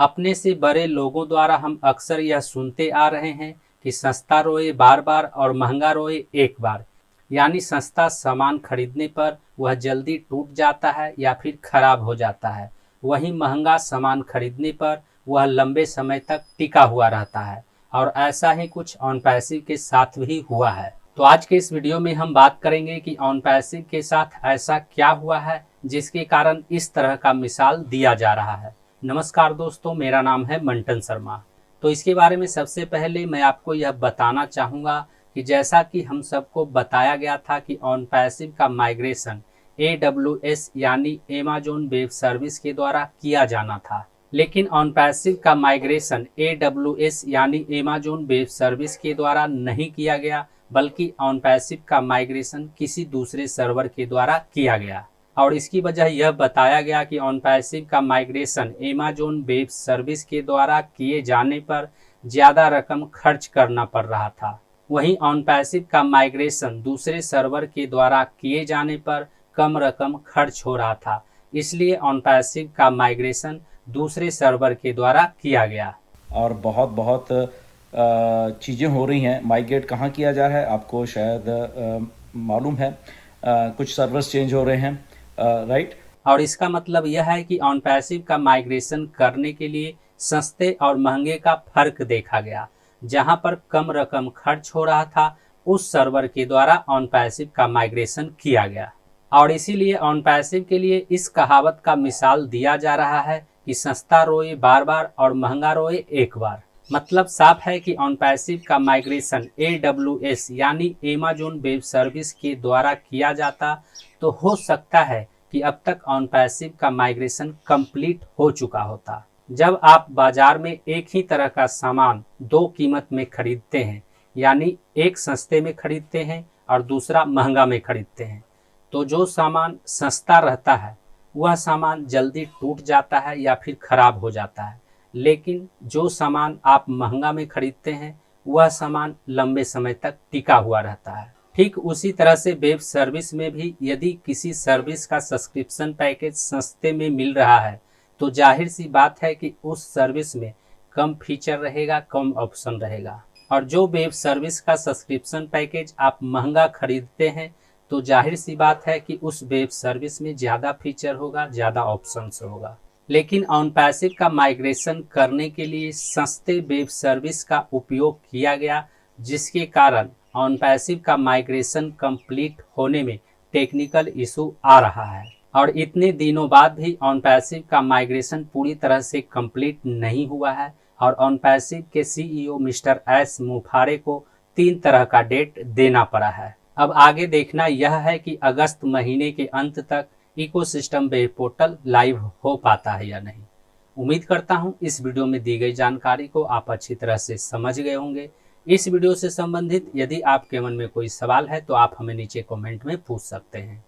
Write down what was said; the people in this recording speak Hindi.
अपने से बड़े लोगों द्वारा हम अक्सर यह सुनते आ रहे हैं कि सस्ता रोए बार बार और महंगा रोए एक बार। यानी सस्ता सामान खरीदने पर वह जल्दी टूट जाता है या फिर खराब हो जाता है, वहीं महंगा सामान खरीदने पर वह लंबे समय तक टिका हुआ रहता है। और ऐसा ही कुछ ऑन पैसिव के साथ भी हुआ है। तो आज के इस वीडियो में हम बात करेंगे कि ऑन पैसिव के साथ ऐसा क्या हुआ है जिसके कारण इस तरह का मिसाल दिया जा रहा है। नमस्कार दोस्तों, मेरा नाम है मंटन शर्मा। तो इसके बारे में सबसे पहले मैं आपको यह बताना चाहूँगा कि जैसा कि हम सबको बताया गया था कि ऑन पैसिव का माइग्रेशन AWS यानी अमेज़न वेब सर्विस के द्वारा किया जाना था, लेकिन ऑन पैसिव का माइग्रेशन AWS यानी अमेज़न वेब सर्विस के द्वारा नहीं किया गया, बल्कि ऑन पैसिव का माइग्रेशन किसी दूसरे सर्वर के द्वारा किया गया। और इसकी वजह यह बताया गया कि ऑन पैसिव का माइग्रेशन अमेज़न वेब सर्विस के द्वारा किए जाने पर ज़्यादा रकम खर्च करना पड़ रहा था, वहीं ऑन पैसिव का माइग्रेशन दूसरे सर्वर के द्वारा किए जाने पर कम रकम खर्च हो रहा था। इसलिए ऑन पैसिव का माइग्रेशन दूसरे सर्वर के द्वारा किया गया। और बहुत बहुत चीज़ें हो रही हैं। माइग्रेट कहाँ किया जा रहा है आपको शायद मालूम है। कुछ सर्वर्स चेंज हो रहे हैं, राइट। और इसका मतलब यह है कि ऑन पैसिव का माइग्रेशन करने के लिए सस्ते और महंगे का फर्क देखा गया। जहां पर कम रकम खर्च हो रहा था, उस सर्वर के द्वारा ऑन पैसिव का माइग्रेशन किया गया। और इसीलिए ऑन पैसिव के लिए इस कहावत का मिसाल दिया जा रहा है कि सस्ता रोए बार बार और महंगा रोए एक बार। मतलब साफ है कि ऑन पैसिव का माइग्रेशन AWS यानी अमेज़न वेब सर्विस के द्वारा किया जाता तो हो सकता है कि अब तक ऑन पैसिव का माइग्रेशन कंप्लीट हो चुका होता। जब आप बाजार में एक ही तरह का सामान दो कीमत में खरीदते हैं, यानी एक सस्ते में खरीदते हैं और दूसरा महंगा में खरीदते हैं, तो जो सामान सस्ता रहता है वह सामान जल्दी टूट जाता है या फिर खराब हो जाता है, लेकिन जो सामान आप महंगा में खरीदते हैं वह सामान लंबे समय तक टिका हुआ रहता है। ठीक उसी तरह से वेब सर्विस में भी यदि किसी सर्विस का सब्सक्रिप्शन पैकेज सस्ते में मिल रहा है तो जाहिर सी बात है कि उस सर्विस में कम फीचर रहेगा, कम ऑप्शन रहेगा। और जो वेब सर्विस का सब्सक्रिप्शन पैकेज आप महंगा खरीदते हैं तो जाहिर सी बात है कि उस वेब सर्विस में ज़्यादा फीचर होगा, ज़्यादा ऑप्शंस होगा। लेकिन ऑन पैसिव का माइग्रेशन करने के लिए सस्ते वेब सर्विस का उपयोग किया गया, जिसके कारण ऑन पैसिव का माइग्रेशन कंप्लीट होने में टेक्निकल इशू आ रहा है। और इतने दिनों बाद भी ऑन पैसिव का माइग्रेशन पूरी तरह से कंप्लीट नहीं हुआ है। और ऑन पैसिव के CEO मिस्टर एस मुफारे को 3 तरह का डेट देना पड़ा है। अब आगे देखना यह है कि अगस्त महीने के अंत तक इकोसिस्टम वेब पोर्टल लाइव हो पाता है या नहीं। उम्मीद करता हूं इस वीडियो में दी गई जानकारी को आप अच्छी तरह से समझ गए होंगे। इस वीडियो से संबंधित यदि आपके मन में कोई सवाल है तो आप हमें नीचे कमेंट में पूछ सकते हैं।